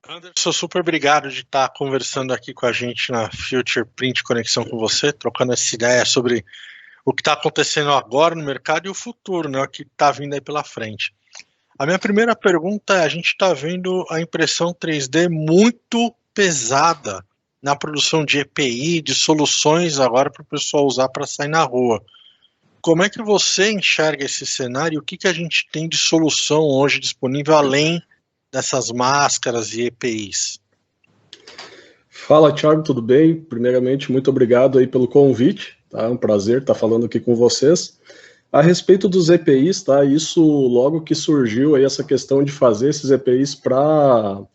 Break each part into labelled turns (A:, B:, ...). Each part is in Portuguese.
A: Anderson, super obrigado de estar conversando aqui com a gente na Future Print Conexão com você, trocando essa ideia sobre o que está acontecendo agora no mercado e o futuro, né, o que está vindo aí pela frente. A minha primeira pergunta é, a gente está vendo a impressão 3D muito pesada na produção de EPI, de soluções agora para o pessoal usar para sair na rua. Como é que você enxerga esse cenário e o que a gente tem de solução hoje disponível além dessas máscaras e EPIs?
B: Fala, Thiago, tudo bem? Primeiramente, muito obrigado aí pelo convite, tá? É um prazer estar falando aqui com vocês. A respeito dos EPIs, tá? Isso logo que surgiu aí essa questão de fazer esses EPIs para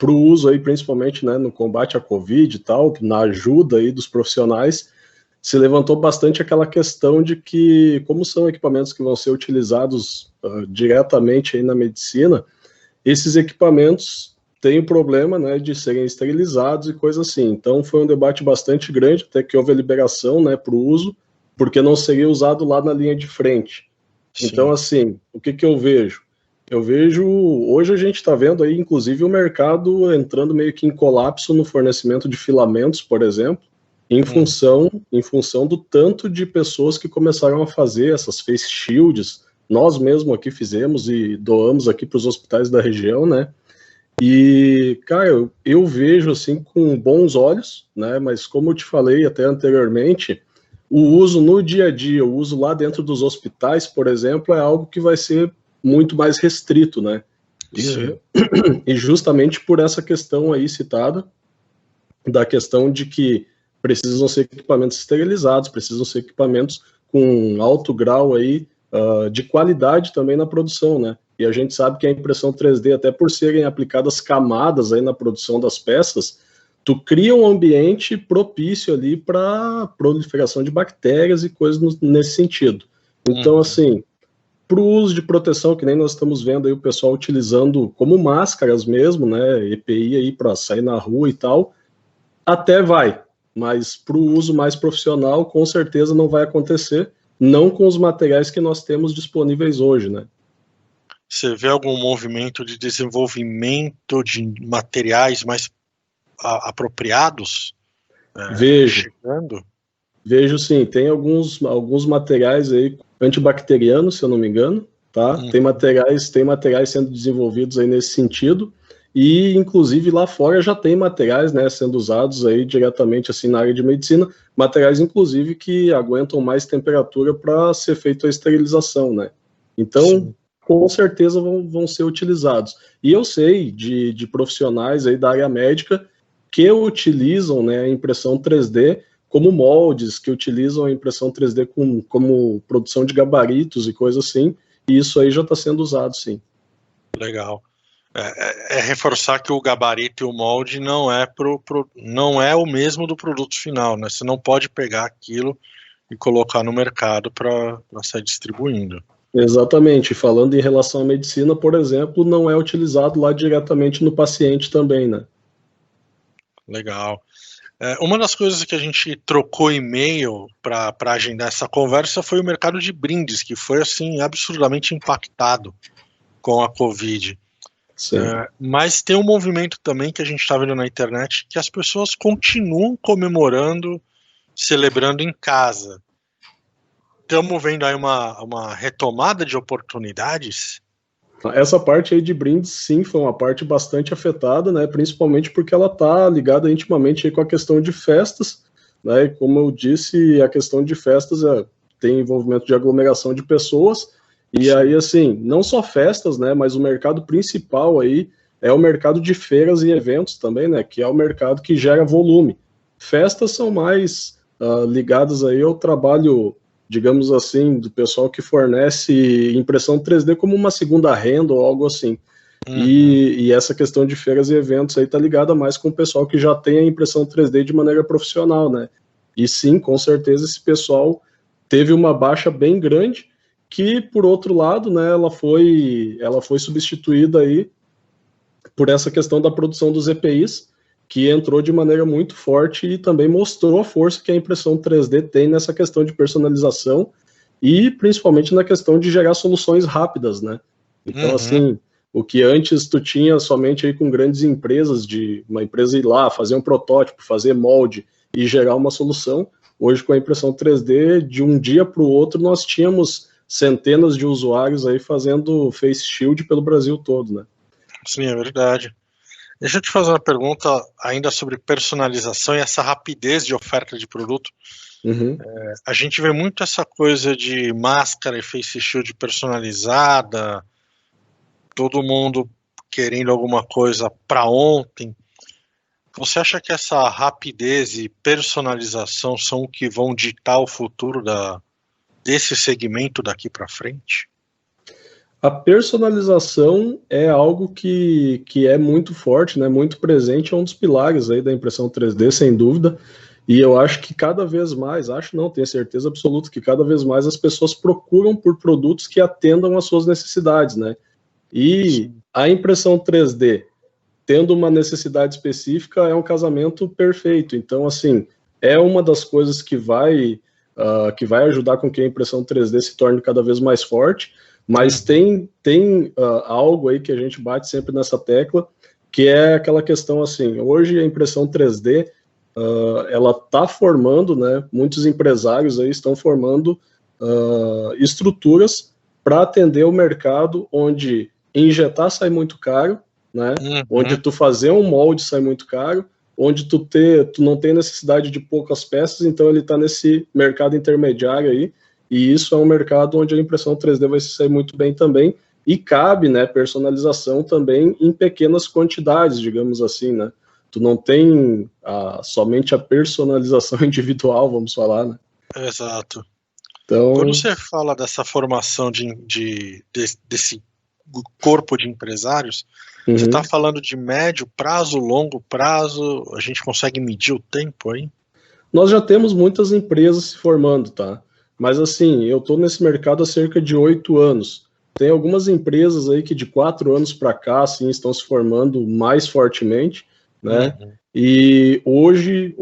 B: o uso aí, principalmente, né, no combate à Covid e tal, na ajuda aí dos profissionais, se levantou bastante aquela questão de que, como são equipamentos que vão ser utilizados diretamente aí na medicina, esses equipamentos têm o problema, né, de serem esterilizados e coisa assim. Então foi um debate bastante grande, até que houve a liberação, né, para o uso, porque não seria usado lá na linha de frente. Sim. Então, assim, o que eu vejo? Eu vejo, hoje a gente está vendo aí, inclusive, o mercado entrando meio que em colapso no fornecimento de filamentos, por exemplo, em função do tanto de pessoas que começaram a fazer essas face shields. Nós mesmo aqui fizemos e doamos aqui para os hospitais da região, né? E, cara, eu vejo assim com bons olhos, né? Mas como eu te falei até anteriormente, o uso no dia a dia, o uso lá dentro dos hospitais, por exemplo, é algo que vai ser muito mais restrito, né? E justamente por essa questão aí citada, da questão de que precisam ser equipamentos esterilizados, precisam ser equipamentos com alto grau aí de qualidade também na produção, né? E a gente sabe que a impressão 3D, até por serem aplicadas camadas aí na produção das peças, tu cria um ambiente propício ali para proliferação de bactérias e coisas nesse sentido. Então, assim, para o uso de proteção, que nem nós estamos vendo aí o pessoal utilizando como máscaras mesmo, né, EPI aí para sair na rua e tal, até vai, mas para o uso mais profissional, com certeza não vai acontecer, não com os materiais que nós temos disponíveis hoje, né.
A: Você vê algum movimento de desenvolvimento de materiais mais apropriados?
B: Vejo sim, tem alguns materiais aí antibacterianos, se eu não me engano, tá? Tem materiais sendo desenvolvidos aí nesse sentido, e inclusive lá fora já tem materiais, né, sendo usados aí diretamente assim na área de medicina, materiais inclusive que aguentam mais temperatura para ser feita a esterilização, né? Então, sim, com certeza vão ser utilizados. E eu sei de profissionais aí da área médica que utilizam, né, a impressão 3D como moldes, que utilizam a impressão 3D como produção de gabaritos e coisa assim, e isso aí já está sendo usado, sim.
A: Legal. É reforçar que o gabarito e o molde não é o mesmo do produto final, né? Você não pode pegar aquilo e colocar no mercado para sair distribuindo.
B: Exatamente. Falando em relação à medicina, por exemplo, não é utilizado lá diretamente no paciente também, né?
A: Legal. Uma das coisas que a gente trocou e-mail para agendar essa conversa foi o mercado de brindes, que foi assim absurdamente impactado com a Covid. Mas tem um movimento também que a gente está vendo na internet que as pessoas continuam comemorando, celebrando em casa. Estamos vendo aí uma retomada de oportunidades?
B: Essa parte aí de brindes, sim, foi uma parte bastante afetada, né, principalmente porque ela está ligada intimamente aí com a questão de festas, né, e como eu disse, a questão de festas tem envolvimento de aglomeração de pessoas, e sim, aí, assim, não só festas, né, mas o mercado principal aí é o mercado de feiras e eventos também, né, que é o mercado que gera volume. Festas são mais ligadas aí ao trabalho, digamos assim, do pessoal que fornece impressão 3D como uma segunda renda ou algo assim. E essa questão de feiras e eventos aí tá ligada mais com o pessoal que já tem a impressão 3D de maneira profissional, né? E sim, com certeza esse pessoal teve uma baixa bem grande, que por outro lado, né, ela foi substituída aí por essa questão da produção dos EPIs, que entrou de maneira muito forte e também mostrou a força que a impressão 3D tem nessa questão de personalização e principalmente na questão de gerar soluções rápidas, né? Então, assim, O que antes tu tinha somente aí com grandes empresas, de uma empresa ir lá, fazer um protótipo, fazer molde e gerar uma solução, hoje com a impressão 3D, de um dia para o outro, nós tínhamos centenas de usuários aí fazendo face shield pelo Brasil todo, né?
A: Sim, é verdade. Deixa eu te fazer uma pergunta ainda sobre personalização e essa rapidez de oferta de produto.
B: Uhum.
A: A gente vê muito essa coisa de máscara e face shield personalizada, todo mundo querendo alguma coisa para ontem. Você acha que essa rapidez e personalização são o que vão ditar o futuro desse segmento daqui para frente?
B: A personalização é algo que é muito forte, né, muito presente, é um dos pilares aí da impressão 3D, sem dúvida, e eu acho que cada vez mais, tenho certeza absoluta que cada vez mais as pessoas procuram por produtos que atendam às suas necessidades, né, e a impressão 3D, tendo uma necessidade específica, é um casamento perfeito. Então, assim, é uma das coisas que vai ajudar com que a impressão 3D se torne cada vez mais forte, mas tem algo aí que a gente bate sempre nessa tecla, que é aquela questão assim, hoje a impressão 3D, ela está formando, né, muitos empresários aí estão formando estruturas para atender o mercado onde injetar sai muito caro, né, onde tu fazer um molde sai muito caro, onde tu não tem necessidade de poucas peças, então ele está nesse mercado intermediário aí, e isso é um mercado onde a impressão 3D vai se sair muito bem também, e cabe, né, personalização também em pequenas quantidades, digamos assim, né, tu não tem somente a personalização individual, vamos falar, né.
A: Exato.
B: Então,
A: quando você fala dessa formação desse corpo de empresários, você está falando de médio prazo, longo prazo, a gente consegue medir o tempo aí?
B: Nós já temos muitas empresas se formando, tá? Mas assim, eu estou nesse mercado há cerca de 8 anos. Tem algumas empresas aí que de 4 anos para cá, assim, estão se formando mais fortemente, né? E hoje,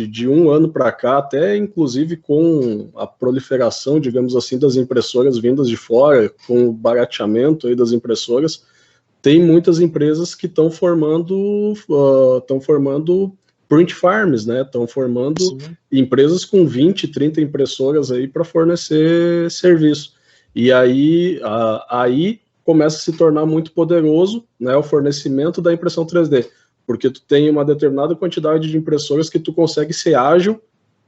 B: de 1 ano para cá, até inclusive com a proliferação, digamos assim, das impressoras vindas de fora, com o barateamento aí das impressoras, tem muitas empresas que estão formando print farms, né? Estão formando empresas com 20, 30 impressoras aí para fornecer serviço. E aí começa a se tornar muito poderoso, né, o fornecimento da impressão 3D, porque tu tem uma determinada quantidade de impressoras que tu consegue ser ágil,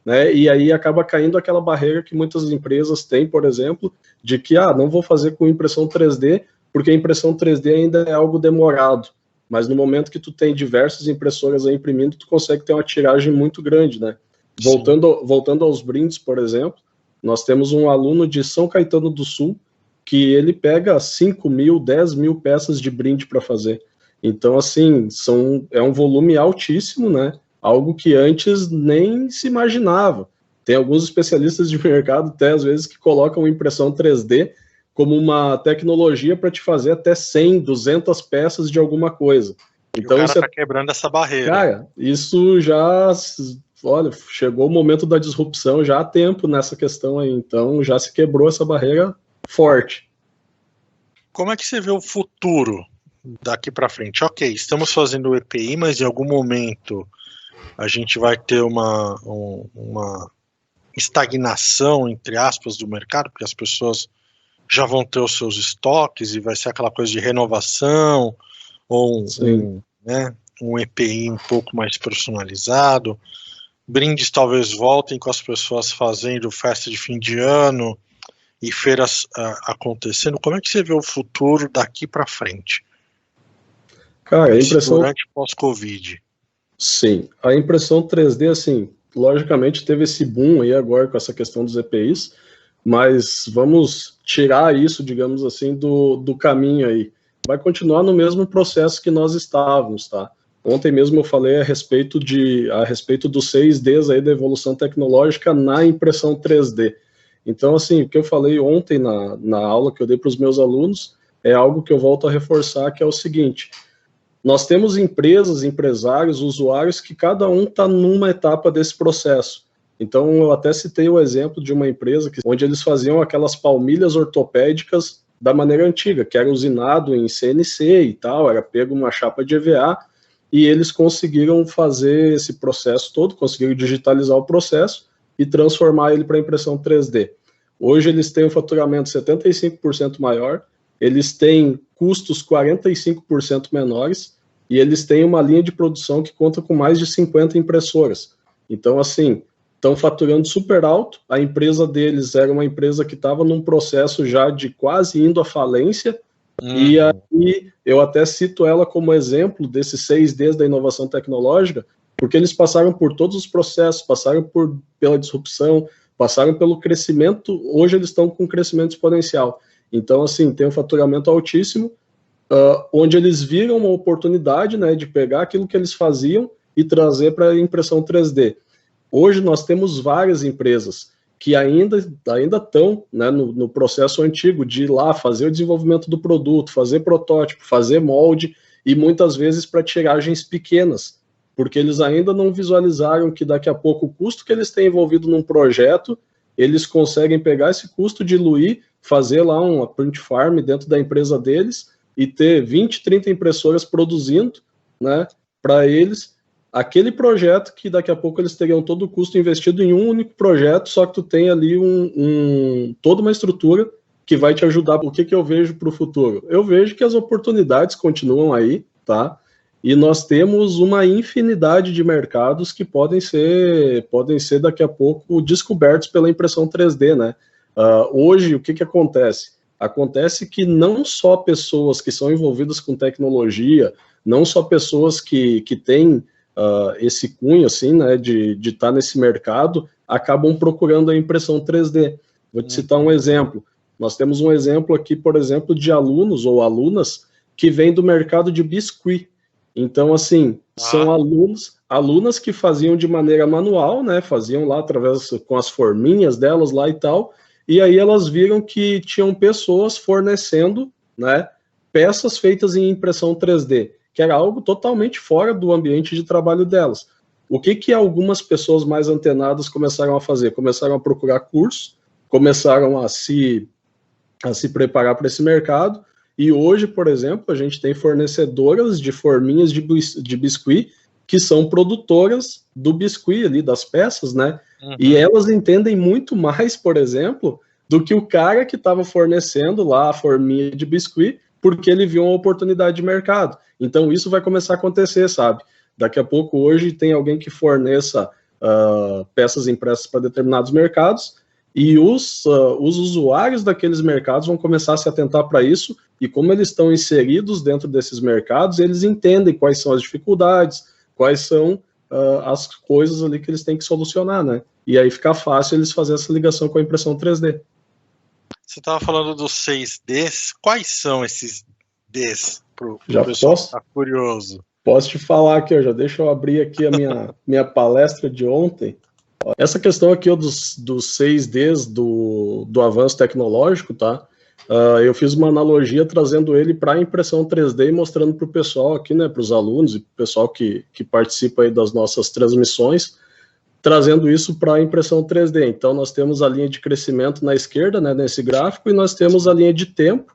B: né, e aí acaba caindo aquela barreira que muitas empresas têm, por exemplo, de que não vou fazer com impressão 3D, porque a impressão 3D ainda é algo demorado. Mas no momento que tu tem diversas impressoras aí imprimindo, tu consegue ter uma tiragem muito grande, né? Voltando aos brindes, por exemplo, nós temos um aluno de São Caetano do Sul que ele pega 5.000, 10.000 peças de brinde para fazer. Então, assim, é um volume altíssimo, né? Algo que antes nem se imaginava. Tem alguns especialistas de mercado, até às vezes, que colocam impressão 3D como uma tecnologia para te fazer até 100, 200 peças de alguma coisa. Então,
A: o cara está quebrando essa barreira.
B: Cara, isso já... Olha, chegou o momento da disrupção já há tempo nessa questão aí. Então, já se quebrou essa barreira forte.
A: Como é que você vê o futuro daqui para frente? Ok, estamos fazendo o EPI, mas em algum momento a gente vai ter uma estagnação, entre aspas, do mercado, porque as pessoas já vão ter os seus estoques e vai ser aquela coisa de renovação, ou um EPI um pouco mais personalizado. Brindes talvez voltem com as pessoas fazendo festa de fim de ano e feiras acontecendo. Como é que você vê o futuro daqui para frente?
B: Cara, a impressão...
A: Durante pós-Covid.
B: Sim, a impressão 3D, assim, logicamente teve esse boom aí agora com essa questão dos EPIs, mas vamos tirar isso, digamos assim, do caminho aí. Vai continuar no mesmo processo que nós estávamos, tá? Ontem mesmo eu falei a respeito dos 6Ds aí da evolução tecnológica na impressão 3D. Então, assim, o que eu falei ontem na aula que eu dei para os meus alunos é algo que eu volto a reforçar, que é o seguinte: nós temos empresas, empresários, usuários que cada um está numa etapa desse processo. Então, eu até citei o exemplo de uma empresa onde eles faziam aquelas palmilhas ortopédicas da maneira antiga, que era usinado em CNC e tal, era pego uma chapa de EVA, e eles conseguiram fazer esse processo todo, conseguiram digitalizar o processo e transformar ele para impressão 3D. Hoje eles têm um faturamento 75% maior, eles têm custos 45% menores, e eles têm uma linha de produção que conta com mais de 50 impressoras. Então, assim, estão faturando super alto. A empresa deles era uma empresa que estava num processo já de quase indo à falência, e aí eu até cito ela como exemplo desses 6Ds da inovação tecnológica, porque eles passaram por todos os processos, passaram pela disrupção, passaram pelo crescimento. Hoje eles estão com crescimento exponencial. Então, assim, tem um faturamento altíssimo, onde eles viram uma oportunidade, né, de pegar aquilo que eles faziam e trazer para a impressão 3D. Hoje nós temos várias empresas que ainda estão, né, no processo antigo de ir lá fazer o desenvolvimento do produto, fazer protótipo, fazer molde, e muitas vezes para tiragens pequenas, porque eles ainda não visualizaram que daqui a pouco o custo que eles têm envolvido num projeto, eles conseguem pegar esse custo, diluir, fazer lá uma print farm dentro da empresa deles e ter 20, 30 impressoras produzindo, né, para eles, aquele projeto que daqui a pouco eles teriam todo o custo investido em um único projeto, só que tu tem ali toda uma estrutura que vai te ajudar. O que eu vejo para o futuro? Eu vejo que as oportunidades continuam aí, tá? E nós temos uma infinidade de mercados que podem ser daqui a pouco descobertos pela impressão 3D, né? Hoje, o que acontece? Acontece que não só pessoas que são envolvidas com tecnologia, não só pessoas que têm esse cunho, assim, né, de estar nesse mercado, acabam procurando a impressão 3D. Vou te citar um exemplo. Nós temos um exemplo aqui, por exemplo, de alunos ou alunas que vêm do mercado de biscuit. Então, assim, são alunas que faziam de maneira manual, né, faziam lá através com as forminhas delas lá e tal, e aí elas viram que tinham pessoas fornecendo, né, peças feitas em impressão 3D, que era algo totalmente fora do ambiente de trabalho delas. O que algumas pessoas mais antenadas começaram a fazer? Começaram a procurar cursos, começaram a se preparar para esse mercado, e hoje, por exemplo, a gente tem fornecedoras de forminhas de biscuit que são produtoras do biscuit ali, das peças, né? Uhum. E elas entendem muito mais, por exemplo, do que o cara que estava fornecendo lá a forminha de biscuit, porque ele viu uma oportunidade de mercado. Então, isso vai começar a acontecer, sabe? Daqui a pouco, hoje, tem alguém que forneça peças impressas para determinados mercados, e os usuários daqueles mercados vão começar a se atentar para isso, e como eles estão inseridos dentro desses mercados, eles entendem quais são as dificuldades, quais são as coisas ali que eles têm que solucionar, né? E aí fica fácil eles fazerem essa ligação com a impressão 3D.
A: Você estava falando dos 6Ds, quais são esses Ds para o
B: pessoal
A: que está curioso?
B: Posso te falar aqui, deixa eu abrir aqui a minha palestra de ontem. Essa questão aqui dos 6Ds do avanço tecnológico, tá? Eu fiz uma analogia trazendo ele para a impressão 3D e mostrando para o pessoal aqui, né, para os alunos e para o pessoal que participa aí das nossas transmissões, trazendo isso para a impressão 3D. Então, nós temos a linha de crescimento na esquerda, né, nesse gráfico, e nós temos a linha de tempo,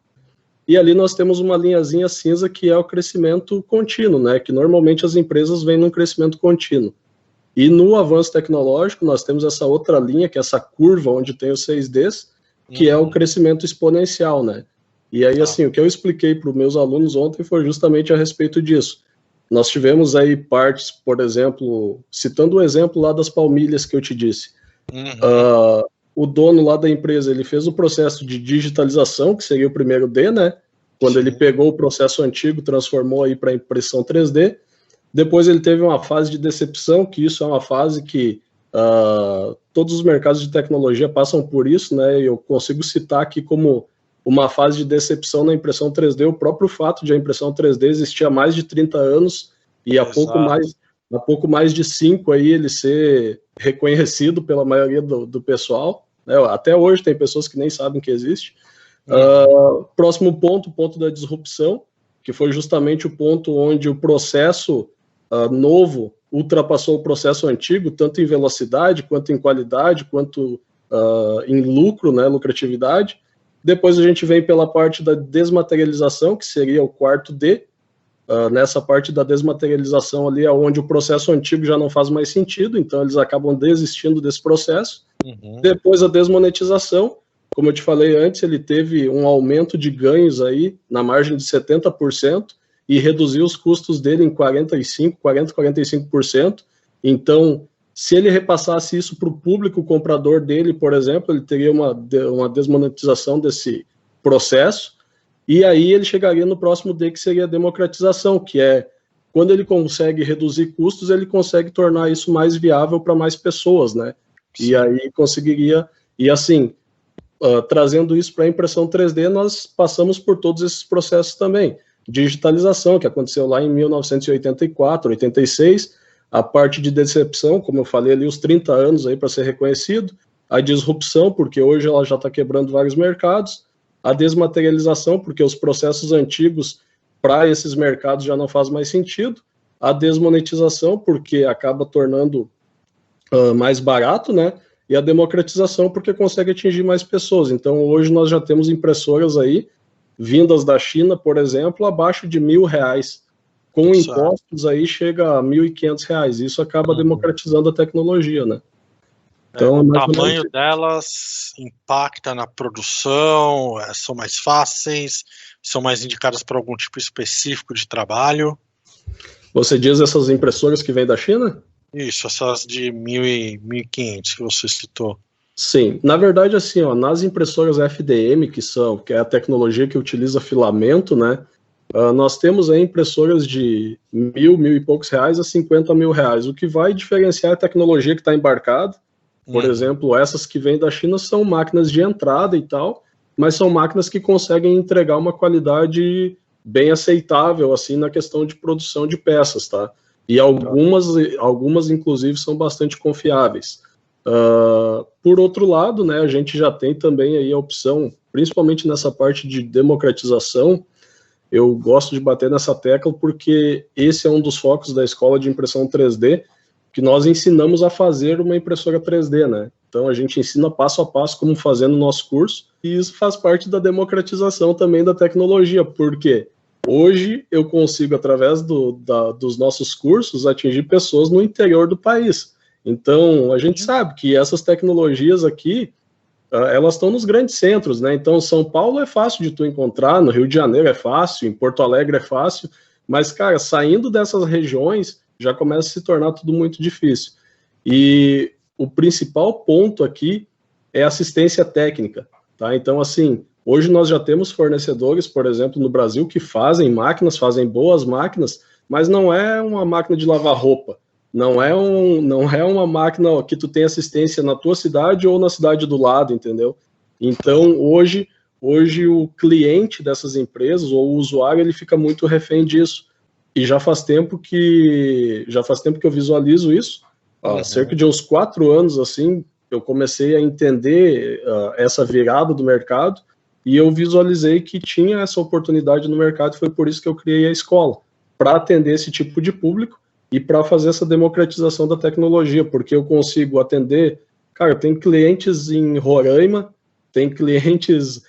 B: e ali nós temos uma linhazinha cinza que é o crescimento contínuo, né, que normalmente as empresas vêm num crescimento contínuo. E no avanço tecnológico, nós temos essa outra linha, que é essa curva onde tem os 6Ds, que é o crescimento exponencial, né? E aí, assim, o que eu expliquei para os meus alunos ontem foi justamente a respeito disso. Nós tivemos aí partes, por exemplo, citando o exemplo lá das palmilhas que eu te disse. O dono lá da empresa, ele fez o processo de digitalização, que seria o primeiro D, né? Quando ele pegou o processo antigo, transformou aí para impressão 3D. Depois ele teve uma fase de decepção, que isso é uma fase que todos os mercados de tecnologia passam por isso, né? Eu consigo citar aqui como uma fase de decepção na impressão 3D, o próprio fato de a impressão 3D existir há mais de 30 anos e há pouco mais de 5 aí ele ser reconhecido pela maioria do pessoal, né? Até hoje tem pessoas que nem sabem que existe. Próximo ponto, o ponto da disrupção, que foi justamente o ponto onde o processo novo ultrapassou o processo antigo, tanto em velocidade, quanto em qualidade, quanto em lucro, né, lucratividade. Depois a gente vem pela parte da desmaterialização, que seria o quarto D. Nessa parte da desmaterialização ali é onde o processo antigo já não faz mais sentido, então eles acabam desistindo desse processo. Depois a desmonetização, como eu te falei antes, ele teve um aumento de ganhos aí na margem de 70% e reduziu os custos dele em 45%. Então, se ele repassasse isso para o público comprador dele, por exemplo, ele teria uma desmonetização desse processo, e aí ele chegaria no próximo D, que seria a democratização, que é quando ele consegue reduzir custos, ele consegue tornar isso mais viável para mais pessoas, né? Sim. E aí conseguiria, e assim, trazendo isso para a impressão 3D, nós passamos por todos esses processos também. Digitalização, que aconteceu lá em 1984, 86, a parte de decepção, como eu falei ali, os 30 anos aí para ser reconhecido, a disrupção, porque hoje ela já está quebrando vários mercados, a desmaterialização, porque os processos antigos para esses mercados já não faz mais sentido, a desmonetização, porque acaba tornando mais barato, né? E a democratização, porque consegue atingir mais pessoas. Então, hoje nós já temos impressoras aí, vindas da China, por exemplo, abaixo de R$1.000. Com impostos aí chega a R$1.500. Isso acaba democratizando a tecnologia, né?
A: Então, o tamanho delas impacta na produção, são mais fáceis, são mais indicadas para algum tipo específico de trabalho.
B: Você diz essas impressoras que vêm da China?
A: Isso, essas de 1.000 e 1.500 que você citou.
B: Sim, na verdade, assim, ó, nas impressoras FDM, que é a tecnologia que utiliza filamento, né? Nós temos aí impressoras de R$1.000 e poucos a R$50.000. O que vai diferenciar é a tecnologia que está embarcada. Por exemplo, essas que vêm da China são máquinas de entrada e tal, mas são máquinas que conseguem entregar uma qualidade bem aceitável, assim, na questão de produção de peças, tá? E algumas inclusive, são bastante confiáveis. Por outro lado, né, a gente já tem também aí a opção, principalmente nessa parte de democratização, eu gosto de bater nessa tecla porque esse é um dos focos da Escola de Impressão 3D, que nós ensinamos a fazer uma impressora 3D, né? Então a gente ensina passo a passo como fazer no nosso curso, e isso faz parte da democratização também da tecnologia, porque hoje eu consigo, através dos nossos cursos, atingir pessoas no interior do país. Então a gente sabe que essas tecnologias aqui, elas estão nos grandes centros, né? Então São Paulo é fácil de tu encontrar, no Rio de Janeiro é fácil, em Porto Alegre é fácil, mas, cara, saindo dessas regiões, já começa a se tornar tudo muito difícil. E o principal ponto aqui é assistência técnica, tá? Então, assim, hoje nós já temos fornecedores, por exemplo, no Brasil, que fazem máquinas, fazem boas máquinas, mas não é uma máquina de lavar roupa, não é uma máquina que tu tem assistência na tua cidade ou na cidade do lado, entendeu? Então, hoje o cliente dessas empresas, ou o usuário, ele fica muito refém disso. E já faz tempo que eu visualizo isso. Há cerca de uns 4 anos, assim, eu comecei a entender essa virada do mercado, e eu visualizei que tinha essa oportunidade no mercado, e foi por isso que eu criei a escola, para atender esse tipo de público e para fazer essa democratização da tecnologia, porque eu consigo atender, cara, tem clientes em Roraima, tem clientes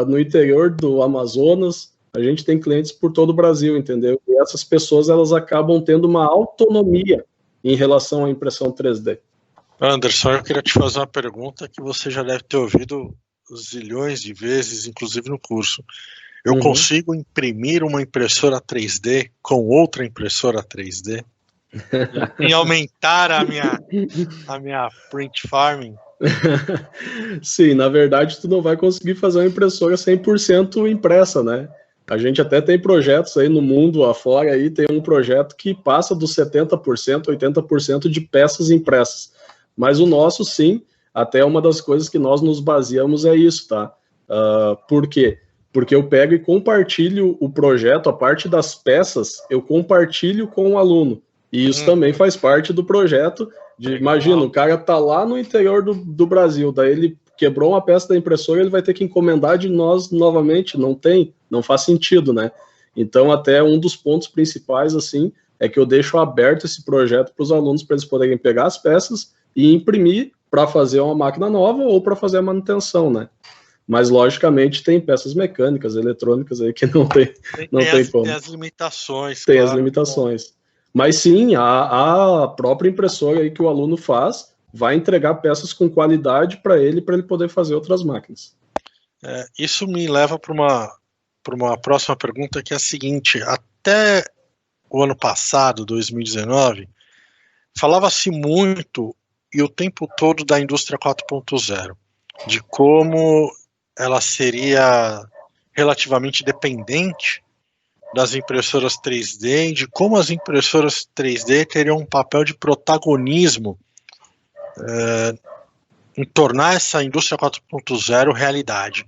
B: no interior do Amazonas, a gente tem clientes por todo o Brasil, entendeu? E essas pessoas, elas acabam tendo uma autonomia em relação à impressão 3D.
A: Anderson, eu queria te fazer uma pergunta que você já deve ter ouvido zilhões de vezes, inclusive no curso. Eu consigo imprimir uma impressora 3D com outra impressora 3D? E aumentar a minha print farming?
B: Sim, na verdade, tu não vai conseguir fazer uma impressora 100% impressa, né? A gente até tem projetos aí no mundo afora, aí tem um projeto que passa dos 70%, 80% de peças impressas. Mas o nosso, sim, até uma das coisas que nós nos baseamos é isso, tá? Por quê? Porque eu pego e compartilho o projeto, a parte das peças, eu compartilho com o aluno. E isso também faz parte do projeto. Imagina, o cara tá lá no interior do Brasil, daí ele quebrou uma peça da impressora, ele vai ter que encomendar de nós novamente, não faz sentido, né? Então, até um dos pontos principais, assim, é que eu deixo aberto esse projeto para os alunos, para eles poderem pegar as peças e imprimir para fazer uma máquina nova ou para fazer a manutenção, né? Mas, logicamente, tem peças mecânicas, eletrônicas aí que não tem como.
A: Tem as limitações.
B: Tem as limitações. Mas sim, a própria impressora aí que o aluno faz vai entregar peças com qualidade para ele poder fazer outras máquinas.
A: Isso me leva para uma próxima pergunta, que é a seguinte: até o ano passado, 2019, falava-se muito e o tempo todo da indústria 4.0, de como ela seria relativamente dependente das impressoras 3D, de como as impressoras 3D teriam um papel de protagonismo em tornar essa indústria 4.0 realidade.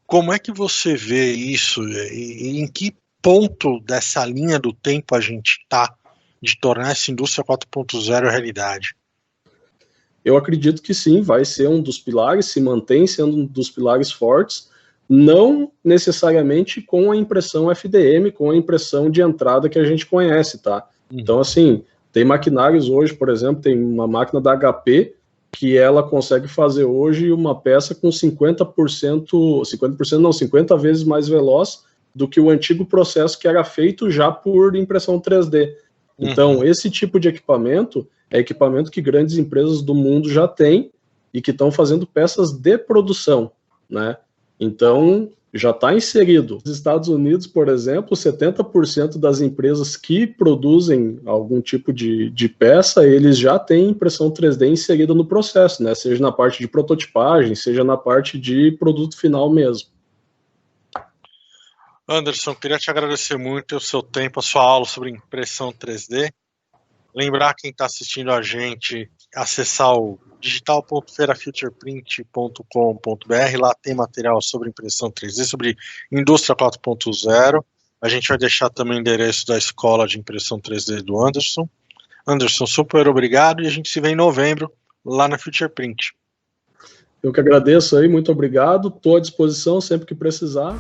A: Como é que você vê isso e em que ponto dessa linha do tempo a gente está de tornar essa indústria 4.0 realidade?
B: Eu acredito que sim, vai ser um dos pilares, se mantém sendo um dos pilares fortes, não necessariamente com a impressão FDM, com a impressão de entrada que a gente conhece, tá? Então, assim, tem maquinários hoje, por exemplo, tem uma máquina da HP que ela consegue fazer hoje uma peça com 50 vezes mais veloz do que o antigo processo que era feito já por impressão 3D. Então, esse tipo de equipamento é equipamento que grandes empresas do mundo já têm e que estão fazendo peças de produção, né? Então, já está inserido. Nos Estados Unidos, por exemplo, 70% das empresas que produzem algum tipo de peça, eles já têm impressão 3D inserida no processo, né? Seja na parte de prototipagem, seja na parte de produto final mesmo.
A: Anderson, queria te agradecer muito o seu tempo, a sua aula sobre impressão 3D. Lembrar quem está assistindo a gente, acessar o digital.feirafutureprint.com.br, lá tem material sobre impressão 3D, sobre indústria 4.0. A gente vai deixar também o endereço da escola de impressão 3D do Anderson. Anderson, super obrigado e a gente se vê em novembro lá na Future Print.
B: Eu que agradeço aí, muito obrigado, estou à disposição sempre que precisar.